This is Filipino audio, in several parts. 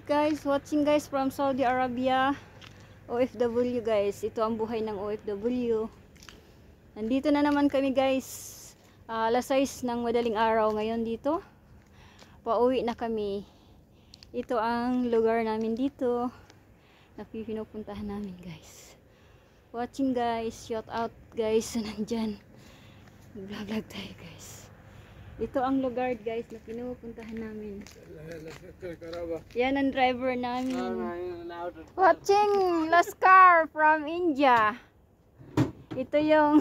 Guys, watching guys from Saudi Arabia. OFW guys, ito ang buhay ng OFW. Nandito na naman kami guys. Alas 6 ng madaling araw ngayon dito. Pauwi na kami. Ito ang lugar namin dito na pinupuntahan namin guys. Watching guys, shout out guys na nandyan. Vlog tayo guys. Ito ang lugar guys na pinupuntahan namin. Yan ang driver namin. Watching Laskar from India. Ito yung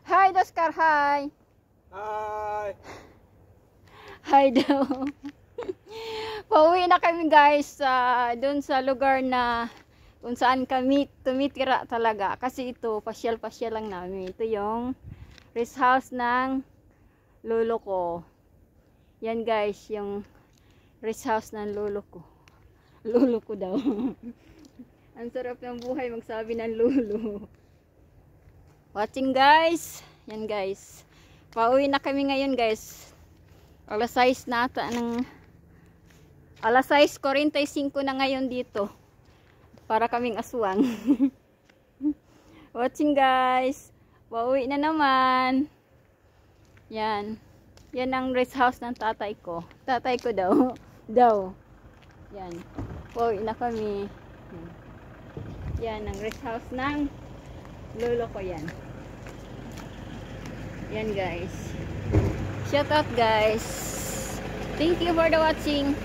hi Laskar, hi. Hi. Hi daw. Pauwi na kami guys doon sa lugar na kung saan kami tumitira talaga. Kasi ito, pasyal-pasyal lang namin. Ito yung rest house ng lolo ko. Yan guys, yung rest house ng lolo ko. Lolo ko daw. Ang sarap ng buhay magsabi ng lolo. Watching guys. Yan guys. Pauwi na kami ngayon guys. Alas 6 na ata ng alas 6:45 na ngayon dito. Para kaming aswang. Watching guys. Pauwi na naman. Yan. Yan ang rest house ng tatay ko. Tatay ko daw. Yan. Pauwi na kami. Yan ang rest house ng lolo ko yan. Yan guys. Shout out guys. Thank you for the watching.